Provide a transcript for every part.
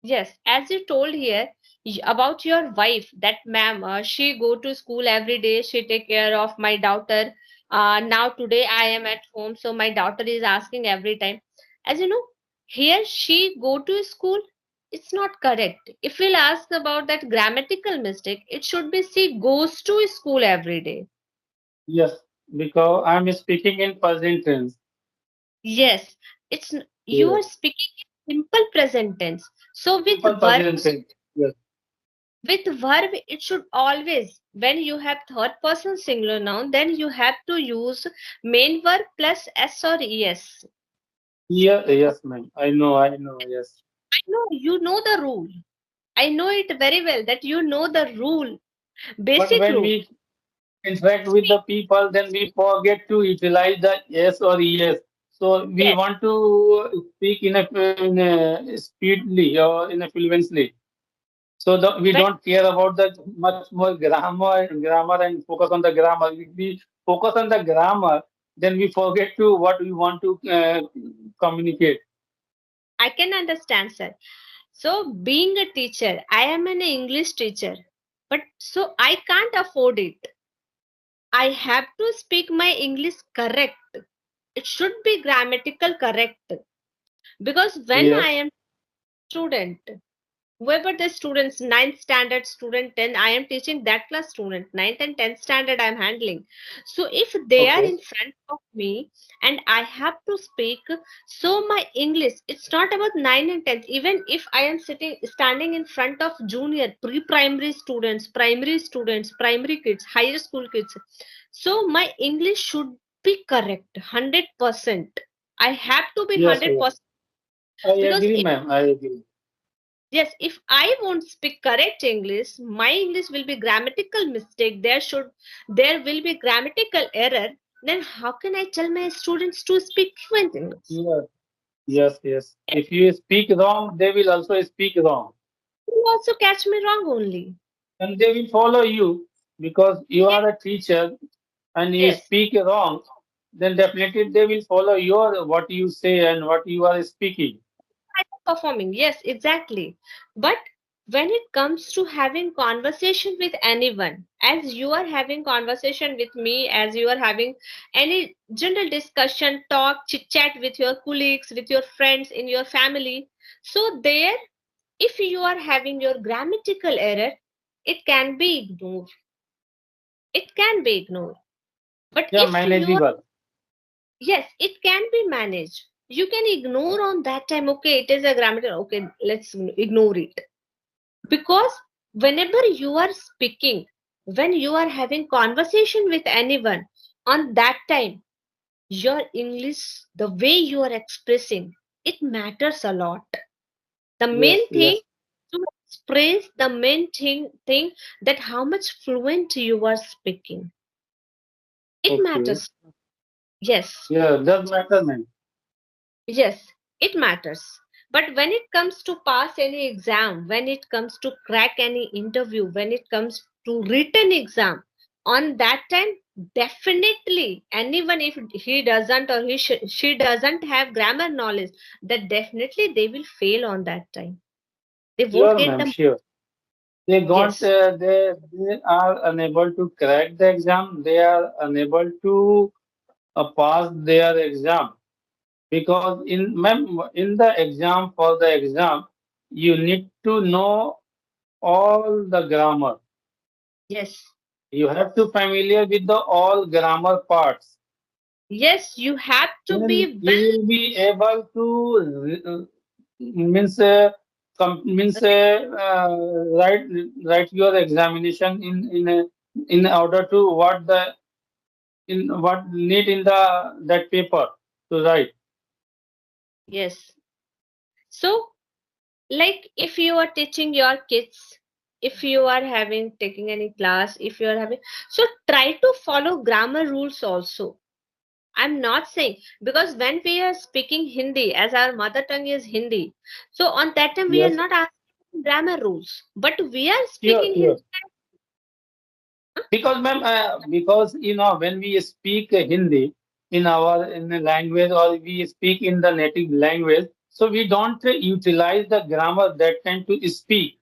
Yes, as you told here about your wife, that ma'am, she go to school every day. She take care of my daughter. Now today I am at home, so my daughter is asking every time. As you know, here she go to school. It's not correct. If we'll ask about that grammatical mistake, it should be she goes to school every day. Yes, because I'm speaking in present tense. Yes, you Yes. are speaking in simple present tense. So Simple with present verbs, tense. Yes. with verb, it should always, when you have third person singular noun, then you have to use main verb plus s or es. Yeah, yes, ma'am. I know, yes. I know you know the rule. I know it very well that you know the rule, But basic when rule. we interact with Speak. the people, then we forget to utilize the yes or yes. So we Yes, want to speak in a speedily or in a fluently. So we when don't care about the much more grammar and focus on the grammar. If we focus on the grammar, then we forget to what we want to communicate. I can understand, sir. So being a teacher, I am an English teacher, but so I can't afford it. I have to speak my English correct. It should be grammatical correct, because when I Yes. am student, whoever the students, ninth standard student, 10, I am teaching that class student, ninth and 10th standard I am handling. So if they are Okay. in front of me and I have to speak, so my English, it's not about 9 and 10th. Even if I am standing in front of junior, pre-primary students, primary kids, higher school kids, so my English should be correct, 100%. I have to be Yes, yes. 100%, I because agree, ma'am. I agree. yes, if I won't speak correct English, my English will be grammatical mistake. There will be grammatical error. Then how can I tell my students to speak fluent English? Yes, yes, yes. If you speak wrong, they will also speak wrong. You also catch me wrong only. And they will follow you because you Yes, are a teacher and you yes, speak wrong, then definitely they will follow your what you say and what you are speaking. I am performing. Yes, exactly. But when it comes to having conversation with anyone, as you are having conversation with me, as you are having any general discussion, talk, chit chat with your colleagues, with your friends, in your family, so there, if you are having your grammatical error, it can be ignored. It can be ignored. But Yeah, if you are, manageable. yes, it can be managed. You can ignore on that time. Okay, it is a grammatical. Okay, let's ignore it. Because whenever you are speaking, when you are having conversation with anyone, on that time, your English, the way you are expressing, it matters a lot. The Yes, main thing yes. to express, the main thing that how much fluent you are speaking, it Okay. matters. Yes, Yeah, does matter, man. yes, it matters. But when it comes to pass any exam, when it comes to crack any interview, when it comes to written exam, on that time, definitely anyone, if he doesn't or she doesn't have grammar knowledge, that definitely they will fail on that time. They won't Sure, get ma'am, the. sure. They got Yes, they are unable to crack the exam. They are unable to pass their exam because in the exam for the exam you need to know all the grammar. yes, You have to familiar with the all grammar parts. yes, you have to Then be you will be able to means means write write your examination in order to what the in what need in the that paper to write. yes. So, like if you are teaching your kids, if you are having taking any class, if you are having, so try to follow grammar rules also. I'm not saying, because when we are speaking Hindi, as our mother tongue is Hindi, so on that time we are Yes, not asking grammar rules, but we are sure, speaking sure. Hindi. Because, ma'am, because when we speak Hindi in our in the language or we speak in the native language, So we don't utilize the grammar that kind to speak,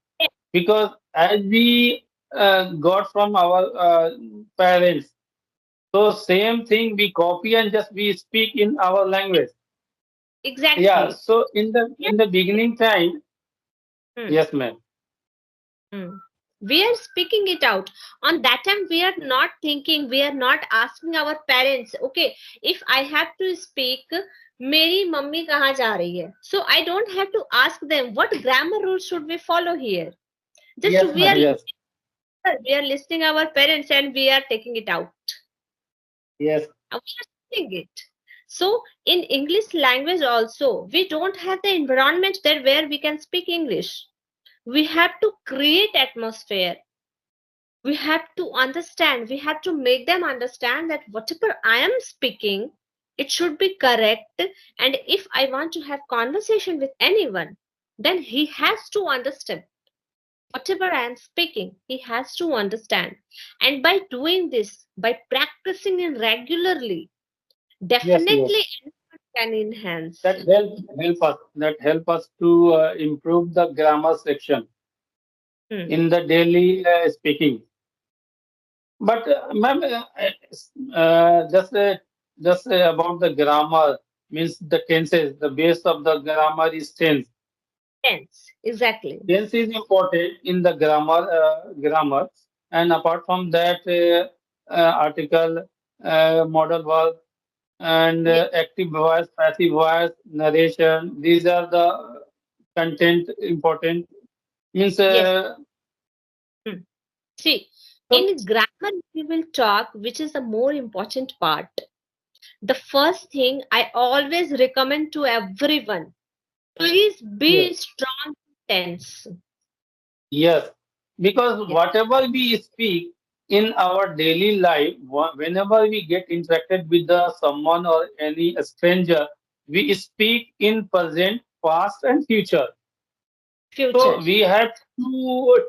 because as we got from our parents, so same thing we copy and just we speak in our language. Yeah. Exactly. So Yes. in the beginning time, Hmm. yes, ma'am. Hmm. We are speaking it out. On that time, we are not thinking, we are not asking our parents, okay, if I have to speak, मेरी mummy कहाँ जा रही है? So I don't have to ask them what grammar rules should we follow here. Just Yes, ma'am. Yes. we are listening our parents and we are taking it out. Yes. We are speaking it. So in English language also, we don't have the environment there where we can speak English. We have to create atmosphere. We have to understand, we have to make them understand that whatever I am speaking, it should be correct. And if I want to have conversation with anyone, then he has to understand whatever I am speaking, he has to understand. And by doing this, by practicing it regularly, Yes. definitely Yes. anyone can enhance. That help us to improve the grammar section Hmm. in the daily speaking. But ma'am, just about the grammar, means the tenses. The base of the grammar is tense. Tense, exactly. Tense is important in the grammar, and apart from that, article, modal verb, and Yes, active voice, passive voice, narration. These are the content important. Means yes. Hmm. See, so in grammar, we will talk which is the more important part. The first thing I always recommend to everyone, please yes, be strong tense. yes, because Yes, whatever we speak in our daily life, whenever we get interacted with someone or any stranger, we speak in present, past, and future. future. So we have to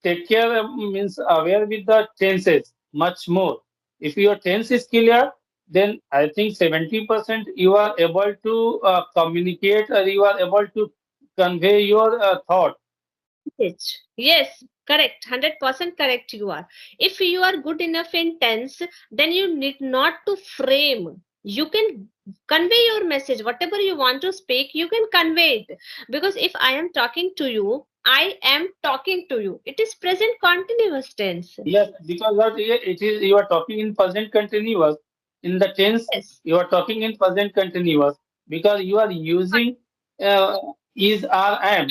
take care, means aware with the tenses much more. If your tense is clear, then I think 70% you are able to communicate, or you are able to convey your thought. Message. Yes, correct. 100% correct you are. If you are good enough in tense, then you need not to frame. You can convey your message. Whatever you want to speak, you can convey it. Because if I am talking to you, I am talking to you. It is present continuous tense. Yes, because what it is, you are talking in present continuous. In the tense, Yes. you are talking in present continuous because you are using uh, is or am.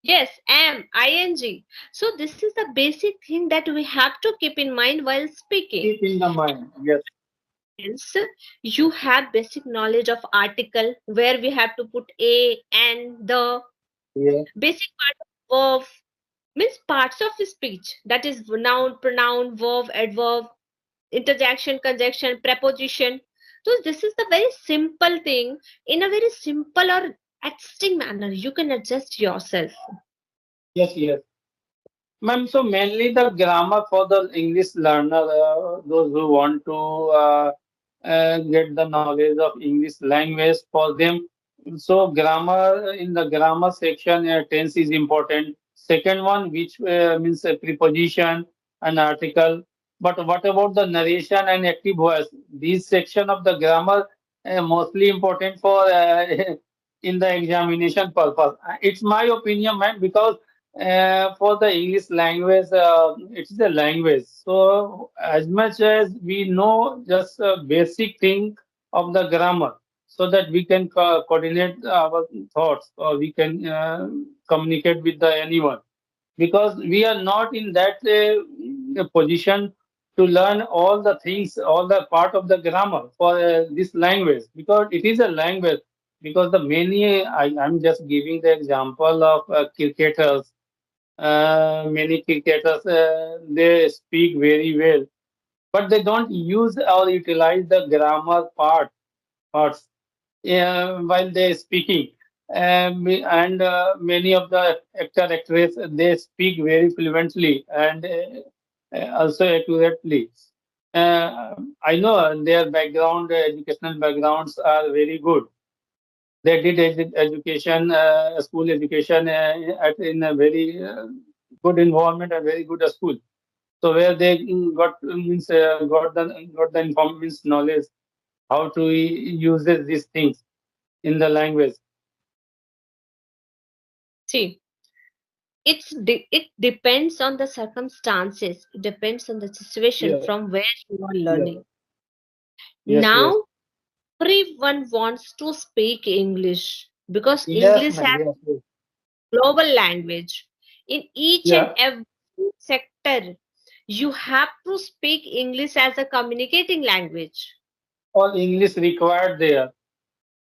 Yes, am, ing. So this is the basic thing that we have to keep in mind while speaking. Keep in the mind. Yes. Hence, you have basic knowledge of article where we have to put a and the Yeah. basic part of verb means parts of speech that is noun, pronoun, verb, adverb, interjection, conjunction, preposition. So this is the very simple thing in a very simple or existing manner. You can adjust yourself. Yes. Yes. Ma'am, so mainly the grammar for the English learner, those who want to get the knowledge of English language for them. So grammar in the grammar section, tense is important. Second one, which means a preposition, an article. But what about the narration and active voice? These section of the grammar mostly important for in the examination purpose. It's my opinion, man, because for the English language, it is a language. So as much as we know just a basic thing of the grammar, so that we can coordinate our thoughts, or we can communicate with the anyone, because we are not in that position to learn all the things, all the part of the grammar for this language, because it is a language. Because the many, I'm just giving the example of cricketers. Many cricketers, they speak very well, but they don't use or utilize the grammar parts while they speaking. And many of the actress, they speak very fluently and also accurately. I know their background, educational backgrounds are very good, They did education, school education in a very good environment, a very good school. So where they got means got the inform means knowledge how to use these things in the language. See, it depends on the circumstances. It depends on the situation Yeah, from where you are yeah, learning. yes, yes, Now, everyone wants to speak English because yes, English ma'am, has yes, yes. global language. In each and Yeah, every sector, you have to speak English as a communicating language. all English required there.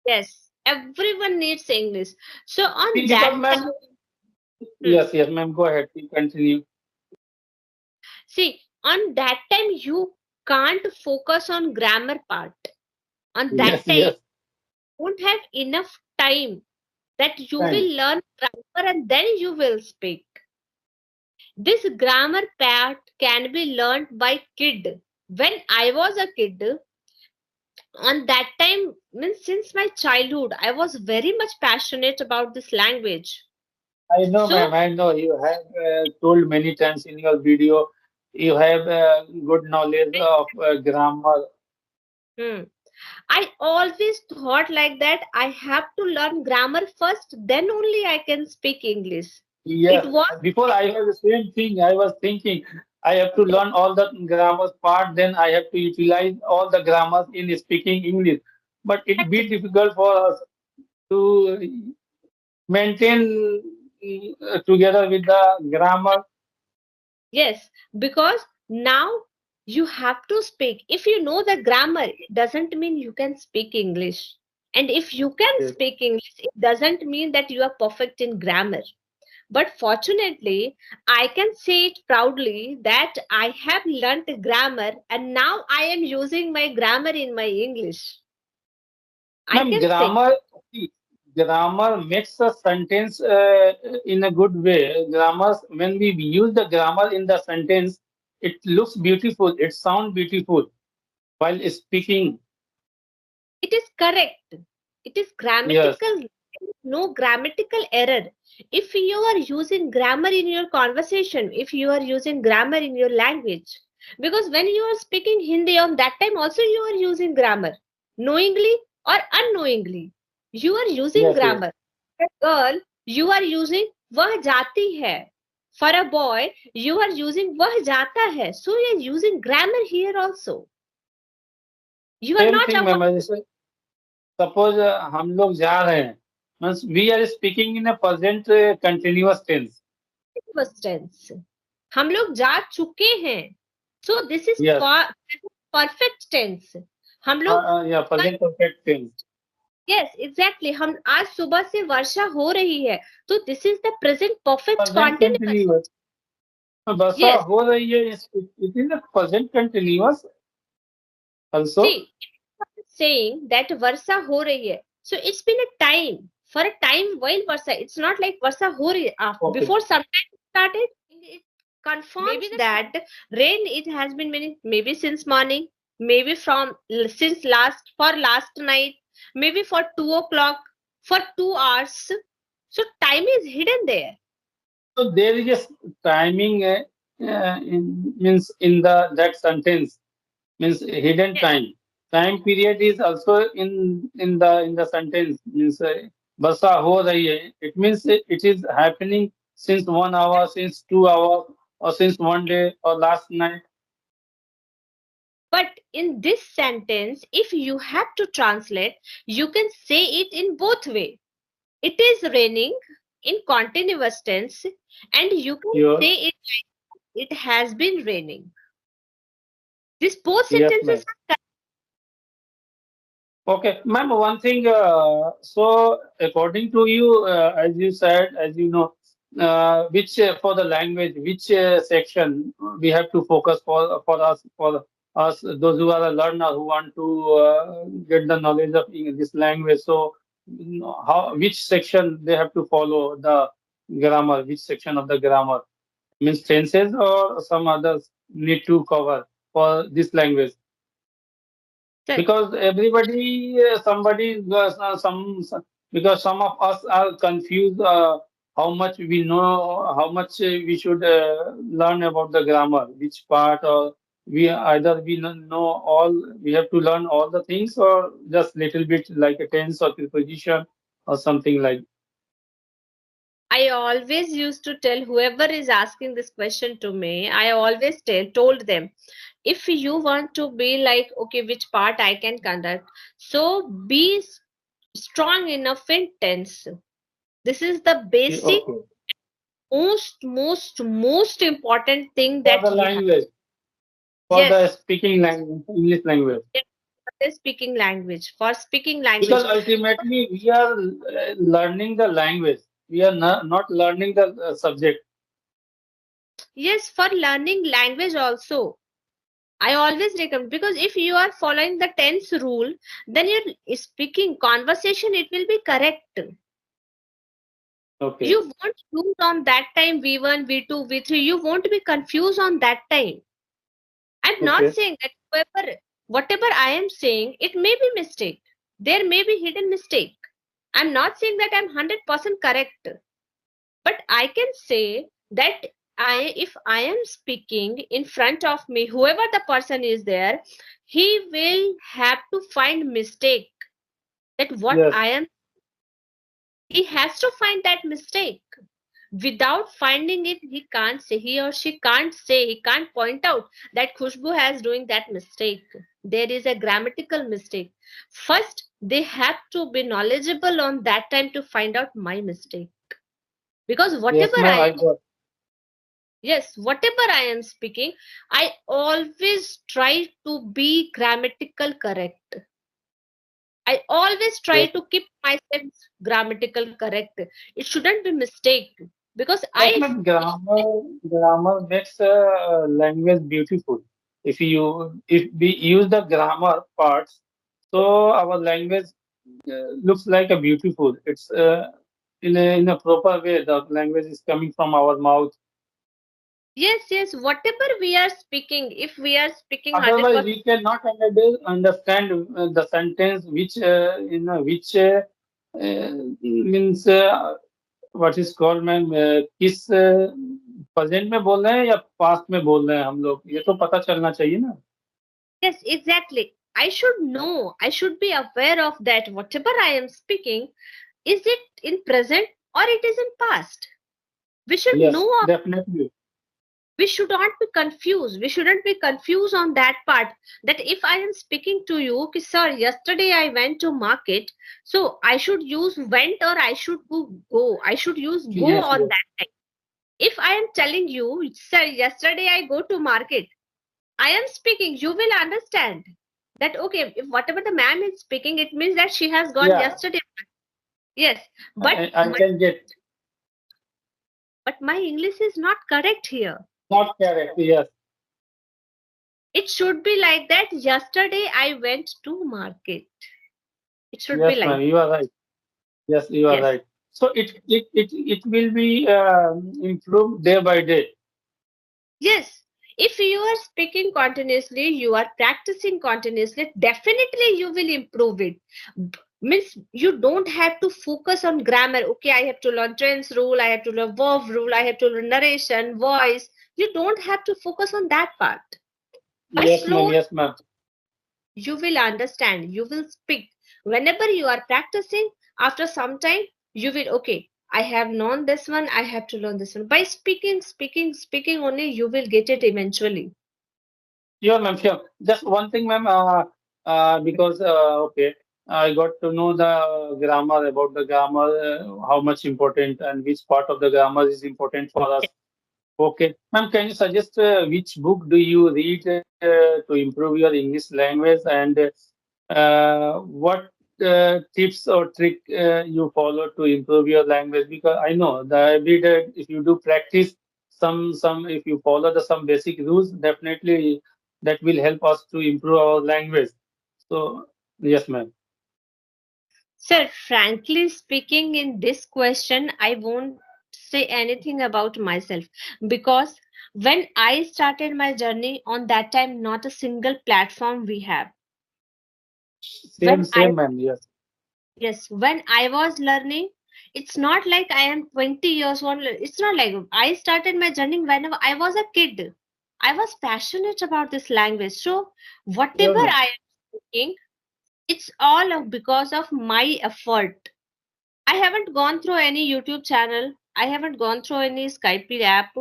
Yes, everyone needs English. So on Because, that ma'am, time, hmm, yes, yes, ma'am, go ahead, please continue. see, on that time you can't focus on grammar part. On that Yes, time, yes, you won't have enough time that you time. will learn grammar and then you will speak. This grammar part can be learned by kid. When I was a kid, on that time, means since my childhood, I was very much passionate about this language. I know, So ma'am, I know you have told many times in your video, you have good knowledge of grammar. hmm, I always thought like that I have to learn grammar first, then only I can speak English. It Yes, was before I was the same thing. I was thinking I have to learn all the grammar part, then I have to utilize all the grammars in speaking English. But it be exactly. difficult for us to maintain together with the grammar. Yes, because now you have to speak. If you know the grammar, it doesn't mean you can speak English. And if you can Yes. speak English, it doesn't mean that you are perfect in grammar. But fortunately, I can say it proudly that I have learnt grammar and now I am using my grammar in my English. I Ma'am, can say, see, grammar makes a sentence in a good way. Grammar, when we use the grammar in the sentence, it looks beautiful. It sounds beautiful while speaking. it is correct. It is Yes. grammatical, no grammatical error. If you are using grammar in your conversation, if you are using grammar in your language, because when you are speaking Hindi on that time, also you are using grammar, knowingly or unknowingly, you are using Yes, yes. grammar. A girl, you are using वह जाती है. For a boy, you are using वह जाता है. So you are using grammar here also. You are same not thing ma'am, avoiding जैसे suppose हम लोग जा रहे हैं, means we are speaking in a present continuous tense. past tense. हम लोग जा चुके हैं. So this is yes, perfect tense. हम लोग या कल, present perfect tense. yes exactly, हम आज सुबह से वर्षा हो रही है, तो this is the present perfect present continuous. Continuous. Varsha Yes, हो रही है, it is a present continuous also. see, saying that वर्षा हो रही है, so it's been a time, for a time while Varsha, it's not like वर्षा हो रही है okay. before some time it started. It confirms that rain, it has been maybe since morning, maybe from since last night, maybe for 2 o'clock, for 2 hours. So time is hidden there. So there is a timing means in the that sentence, means hidden Yes, time. Time period is also in the sentence, means वर्षा हो रही है. It means it is happening since 1 hour, since 2 hours, or since one day or last night. but in this sentence, if you have to translate, you can say it in both way. It is raining in continuous tense, and you can Your say it has been raining. These both yes, sentences ma'am. are correct. Okay, ma'am, one thing, so according to you, as you said, as you know, which for the language, which section we have to focus for us, those who are a learner who want to get the knowledge of this language. So, how which section they have to follow the grammar, which section of the grammar means tenses or some others need to cover for this language, So, because everybody somebody because some of us are confused how much we know, how much we should learn about the grammar, which part, or we either we know all, we have to learn all the things, or just little bit like a tense or preposition or something like. I always used to tell whoever is asking this question to me, I always told them, if you want to be like, okay, which part I can conduct, so be strong enough in tense. This is the basic, Okay. most important thing For that the you have. language, for the Yes, speaking language, English language. yes, for the speaking language. For speaking language. Because ultimately we are learning the language. We are not learning the subject. Yes, for learning language also. I always recommend, because if you are following the tense rule, then your speaking conversation it will be correct. Okay. You won't use on that time V1, V2, V3. You won't be confused on that time. I'm not Okay. saying that whatever I am saying, it may be mistake. There may be hidden mistake. I'm not saying that I'm 100% correct, but I can say that if I am speaking in front of me, whoever the person is there, he will have to find mistake, that what Yes. I am, he has to find that mistake. Without finding it, he or she can't say, he can't point out that Khushbu has doing that mistake. There is a grammatical mistake. First, they have to be knowledgeable on that time to find out my mistake. Because Yes, whatever ma'am. I I am, got. yes, whatever I am speaking, I always try to be grammatical correct. I always try Yes. to keep myself grammatical correct. It shouldn't be mistake, because Yes, I, ma'am. Grammar makes language beautiful. If we use the grammar parts, so our language looks like a beautiful. It's in a proper way. The language is coming from our mouth. yes, whatever we are speaking, if we are speaking Otherwise, 100%, we cannot understand the sentence which means what is called ma'am किस present में बोल रहे हैं या past में बोल रहे हैं हम लोग ये तो पता चलना चाहिए ना. yes, exactly. I should know, I should be aware of that. Whatever I am speaking, is it in present or it is in past? We should Yes, know, definitely. we should not be confused. We shouldn't be confused on that part. That if I am speaking to you, ki, sir, yesterday I went to market, so I should use went or I should go. I should use go Yes, on yes. that time. If I am telling you, sir, yesterday I go to market, I am speaking, you will understand that okay, if whatever the ma'am is speaking, it means that she has gone Yeah, yesterday. Yes, but I can get. my English is not correct here. Not correct. Yes, It should be like that. Yesterday I went to market. It should be yes, like, ma'am. You are right. Yes, you are yes. right. So it will be improved day by day. Yes. If you are speaking continuously, you are practicing continuously, definitely you will improve it. Means you don't have to focus on grammar. Okay, I have to learn tense rule, I have to learn verb rule, I have to learn narration, voice. You don't have to focus on that part. By Yes, ma'am. slow, Yes, ma'am. you will understand, you will speak. Whenever you are practicing, after some time, you will, okay, I have known this one, I have to learn this one. By speaking only, you will get it eventually. Sure, ma'am. Sure. Just one thing, ma'am. Because okay, I got to know the grammar about the grammar, how much important and which part of the grammar is important for us. Okay, ma'am. Can you suggest which book do you read to improve your English language, and what tips or trick you follow to improve your language? Because I know that every day, if you do practice some if you follow the some basic rules, definitely that will help us to improve our language. So yes, ma'am. Sir, frankly speaking, in this question, I won't say anything about myself, because when I started my journey on that time, not a single platform we have. Same, When I same, ma'am. Yes. Yes, when I was learning, it's not like I am 20 years old. It's not like I started my journey whenever I was a kid. I was passionate about this language. So whatever Sure, ma'am. I am speaking, it's all because of my effort. I haven't gone through any YouTube channel. I haven't gone through any Skype app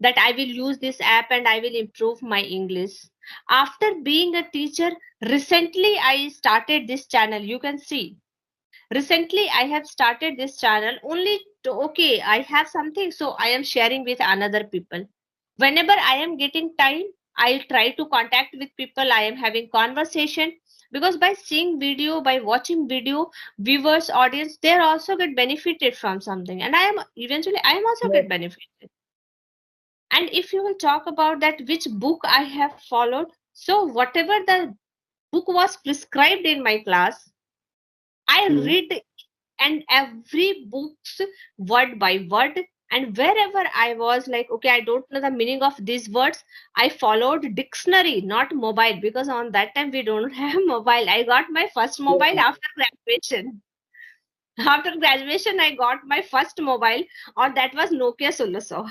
that I will use this app and I will improve my English. After being a teacher, recently I started this channel. You can see. Recently, I have started this channel only to, okay, I have something, so I am sharing with another people. Whenever I am getting time, I'll try to contact with people. I am having conversation because by seeing video, by watching video, viewers, audience, they also get benefited from something, and I am also Yes. get benefited. And if you will talk about that, which book I have followed, so whatever the book was prescribed in my class, I Mhm. read and every books word by word, and wherever I was like, okay, I don't know the meaning of these words, I followed dictionary, not mobile, because on that time we don't have mobile. I got my first Yes, mobile ma'am. after graduation. After graduation I got my first mobile, or that was Nokia Soluso.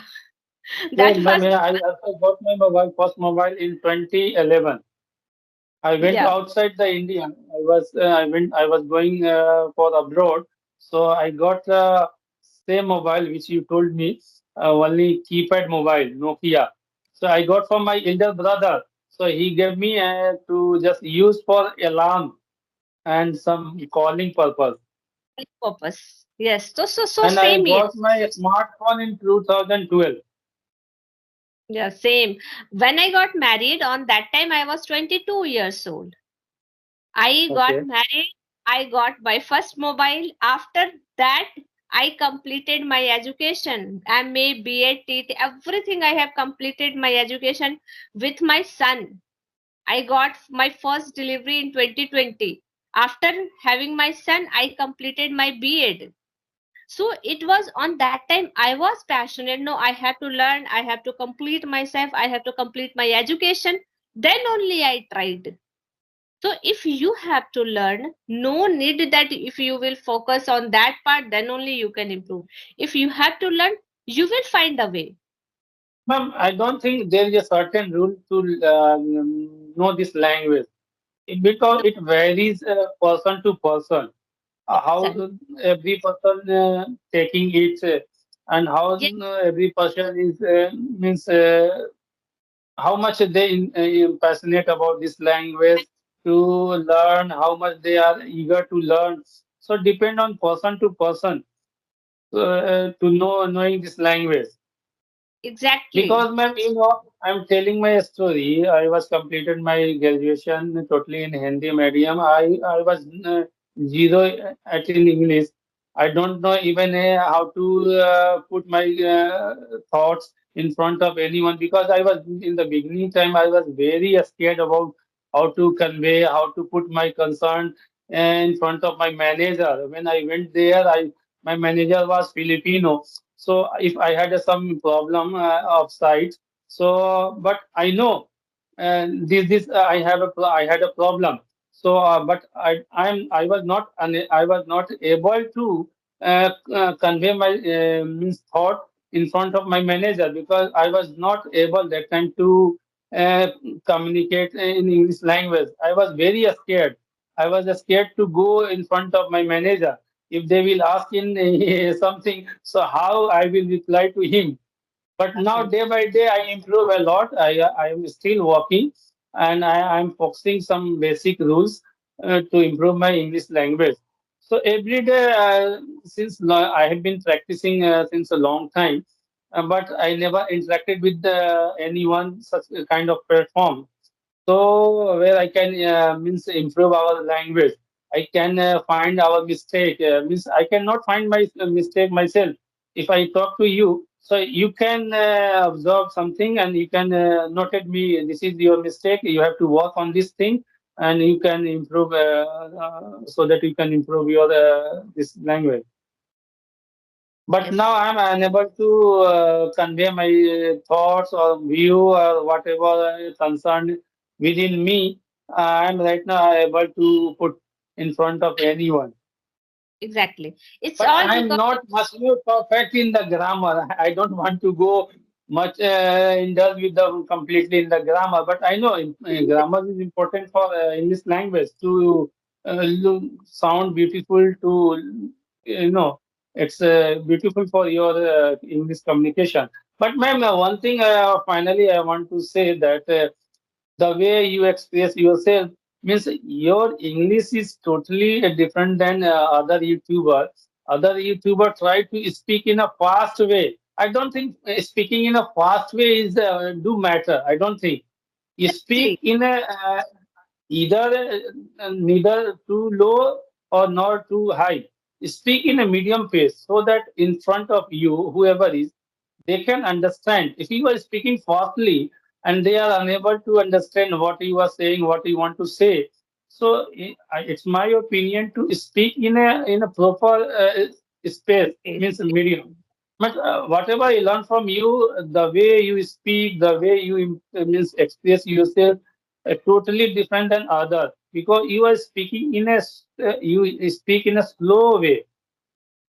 That Yes, ma'am. was Yeah, the I also got my mobile, first mobile in 2011. I went yeah, outside the India. I was going for abroad. So I got the same mobile which you told me, only keypad mobile, Nokia. So I got from my elder brother. So he gave me to just use for alarm and some calling purpose. purpose. Yes, so And I same here. got my smartphone in 2012. Yeah, same. When I got married, on that time I was 22 years old. I got Okay. married, I got my first mobile. After that, I completed my education, MA, BA, TT, everything. I have completed my education with my son. I got my first delivery in 2020. After having my son, I completed my B.Ed. So it was on that time I was passionate. No, I have to learn, I have to complete myself, I have to complete my education. Then only I tried. So if you have to learn, no need that if you will focus on that part, then only you can improve. If you have to learn, you will find a way. Ma'am, I don't think there is a certain rule to know this language because No, it varies person to person. How exactly. every person taking it and how Yes, every person is means how much they passionate about this language to learn, how much they are eager to learn. So depend on person to person to knowing this language. exactly. Because, ma'am, I'm telling my story. I was completed my graduation totally in Hindi medium. I was zero at in English. I don't know even how to put my thoughts in front of anyone because I was in the beginning time. I was very scared about how to convey, how to put my concern in front of my manager. When I went there, I my manager was Filipino, so if I had some problem of sight, so but I know this I have I had a problem. So but I was not I was not able to convey my means thought in front of my manager because I was not able that time to uh, communicate in English language. I was very scared. I was scared to go in front of my manager if they will ask in something, so how I will reply to him. But now Exactly. day by day I improve a lot. I am still working and I'm focusing some basic rules to improve my English language. So every day since I have been practicing since a long time, but I never interacted with anyone such a kind of platform. So where I can means improve our language. I can find our mistake. Means I cannot find my mistake myself. If I talk to you, so you can observe something and you can note it me. This is your mistake. You have to work on this thing, and you can improve so that you can improve your this language. But Yes. now I'm unable to convey my thoughts or view or whatever concern within me. I'm right now able to put in front of anyone. Exactly. It's But all I'm because of not much more perfect in the grammar. I don't want to go much indulge with the completely in the grammar. But I know grammar is important for English language to sound beautiful. To it's beautiful for your English communication. But ma'am, one thing finally I want to say that. The way you express yourself means your English is totally different than other YouTuber. Other YouTuber try to speak in a fast way. I don't think speaking in a fast way is do matter. I don't think you speak exactly. in a either neither too low or not too high. Speak in a medium pace so that in front of you, whoever is, they can understand. If you are speaking fastly and they are unable to understand what you are saying, what you want to say, so it's my opinion to speak in a proper space, Yes, means medium. But whatever I learn from you, the way you speak, the way you means express yourself, totally different than other because you are speaking in a you speak in a slow way.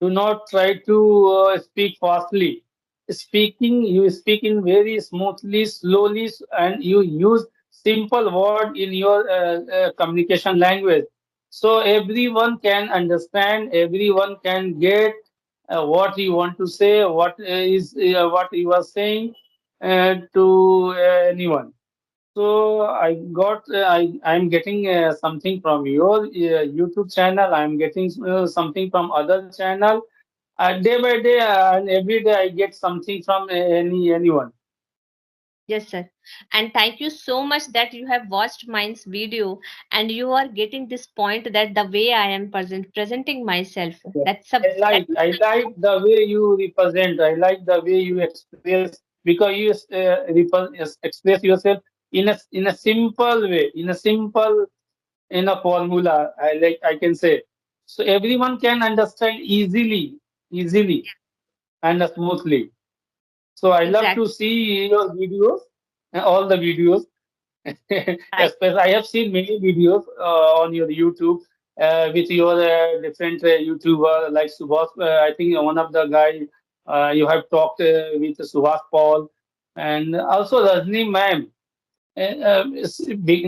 Do not try to speak fastly. You speak in very smoothly, slowly, and you use simple word in your communication language. So everyone can understand, everyone can get what you want to say, what you are saying to anyone. So I'm getting something from your YouTube channel. I'm getting something from other channel. Day by day and every day I get something from anyone. yes, sir. And thank you so much that you have watched mine's video and you are getting this point that the way I am presenting myself. Yeah. That's a that is I like the way you represent. I like the way you express because you express yourself in a simple way, in a formula. I can say so everyone can understand easily and smoothly. So I love to exactly see your videos, all the videos. right. Especially, I have seen many videos on your YouTube with your different YouTuber like Subhas. I think one of the guy you have talked with Subhas Paul and also Rajni ma'am. In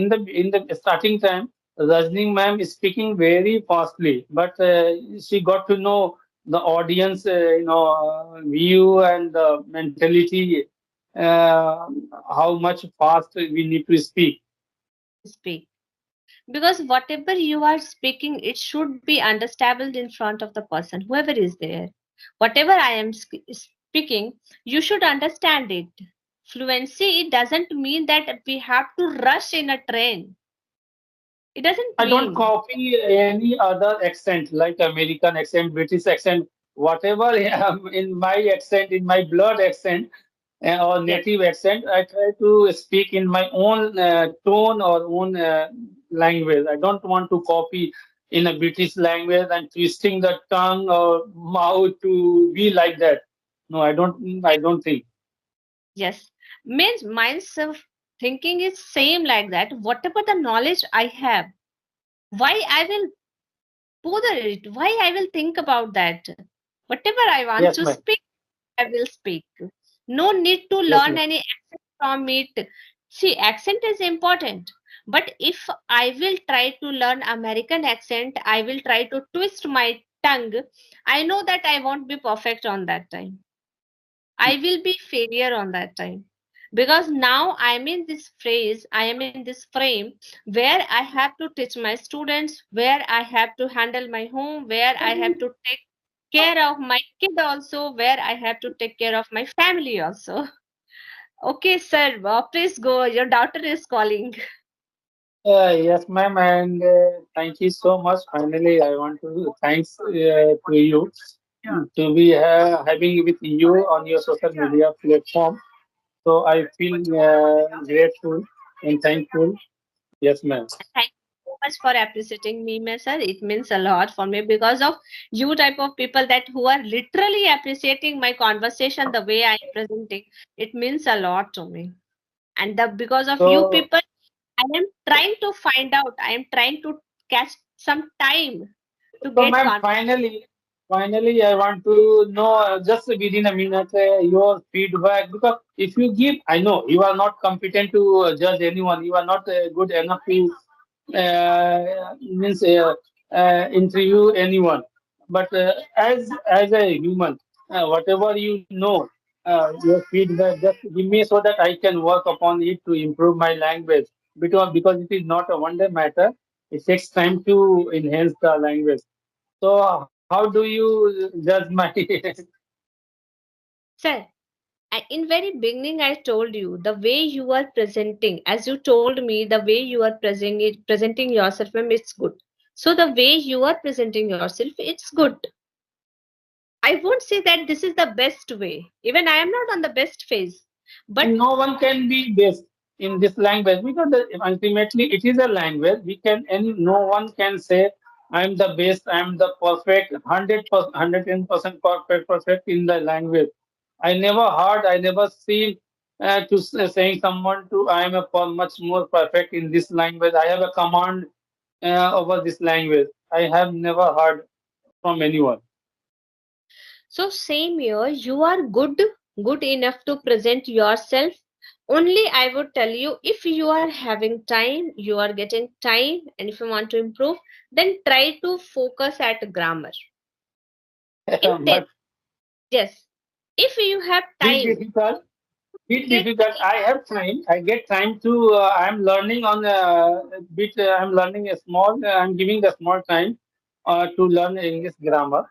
the starting time, Rajni ma'am is speaking very fastly, but she got to know the audience, view and the mentality, how much fast we need to speak. Speak. Because whatever you are speaking, it should be understandable in front of the person, whoever is there. Whatever I am speaking, you should understand it. Fluency doesn't mean that we have to rush in a train. It doesn't I don't mean. copy any other accent like American accent, British accent, whatever in my accent, in my blood accent or Yes, native accent. I try to speak in my own tone or own language. I don't want to copy in a British language and twisting the tongue or mouth to be like that. No, I don't. I don't think. yes. Means mine's of thinking is same like that. Whatever the knowledge I have, why I will bother it? Why I will think about that? Whatever I want Yes, to ma'am. speak, I will speak. No need to Yes, learn ma'am. any accent from it. See, accent is important. But if I will try to learn American accent, I will try to twist my tongue. I know that I won't be perfect on that time. I will be failure on that time. Because now I'm in this phase, I am in this frame where I have to teach my students, where I have to handle my home, where I have to take care of my kid also, where I have to take care of my family also. Okay, sir, please go. Your daughter is calling. Yes, ma'am, and thank you so much. Finally, I want to thanks to you to be having with you on your social media platform. So I feel grateful and thankful. Yes, ma'am. Thank you so much for appreciating me, my sir. It means a lot for me because of you type of people that who are literally appreciating my conversation the way I am presenting. It means a lot to me. And the because of you So people, I am trying to find out. I am trying to catch some time. to So, get ma'am, finally, I want to know just within a minute your feedback because if you give, I know you are not competent to judge anyone. You are not good enough to means interview anyone. But as a human, whatever you know, your feedback, just give me so that I can work upon it to improve my language. Because it is not a one day matter. It takes time to enhance the language. So how do you judge my? Sir, in very beginning I told you the way you are presenting, as you told me, the way you are presenting yourself, ma'am, it's good. So the way you are presenting yourself, it's good. I won't say that this is the best way. Even I am not on the best phase. But No one can be best in this language because ultimately it is a language. We can and no one can say I'm the best, I'm the perfect, 100%, 110% perfect in the language. I never heard, I never seen saying someone to I am much more perfect in this language. I have a command over this language. I have never heard from anyone. so same here, you are good enough to present yourself. Only I would tell you, if you are having time, you are getting time, and if you want to improve, then try to focus at grammar. In But yes, if you have bit time, difficult. Bit get difficult. I have time. I get time to. I'm learning on a bit. I'm learning a small. I'm giving the small time to learn English grammar.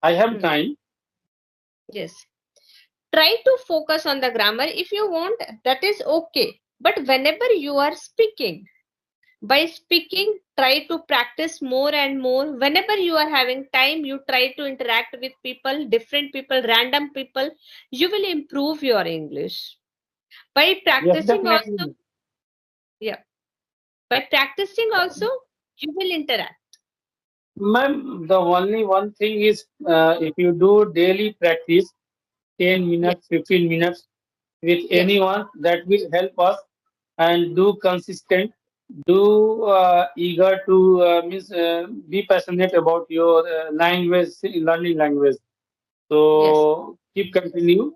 I have hmm, time. yes, try to focus on the grammar. If you want, that is okay. But whenever you are speaking, by speaking, try to practice more and more. Whenever you are having time, you try to interact with people, different people, random people. You will improve your English by Yes, practicing also. definitely. Yeah, by practicing also, you will interact. Ma'am, the only one thing is if you do daily practice, 10 Yes, minutes, 15 minutes with yes, anyone, that will help us and do consistent, do eager to means be passionate about your language, learning language. yes. So keep continue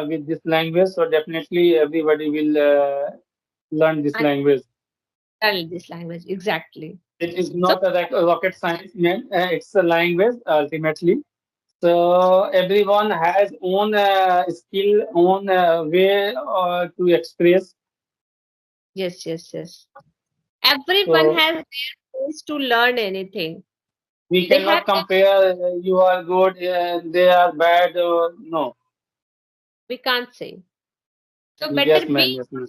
with this language. So definitely everybody will learn this And language. learn this language exactly. It is So not a rocket science, man. It's a language ultimately. So everyone has own skill, own way to express. yes, yes, yes. Everyone So has their ways to learn anything. we They have cannot their, compare. You are good, they are bad. No. we can't say. So better Yes, be ma'am. Yes, ma'am.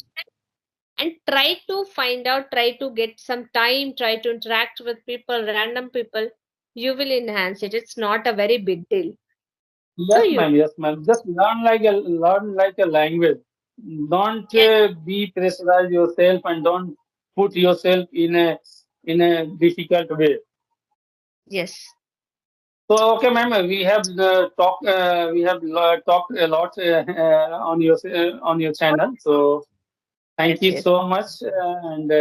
and try to find out, try to get some time, try to interact with people, random people. You will enhance it. It's not a very big deal. So Yes, you, ma'am. Yes, ma'am. Just learn like a language. Don't yes, be pressurize yourself and don't put yourself in a difficult way. yes, So, okay, ma'am, we have talked a lot on your channel. So, thank yes, you yes. so much, and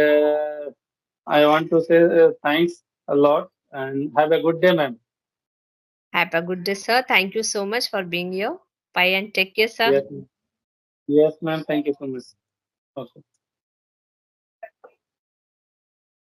I want to say thanks a lot, and have a good day, ma'am. Have a good day, sir. Thank you so much for being here. Bye and take care, sir. Yes, yes, ma'am. Thank you so much. Okay.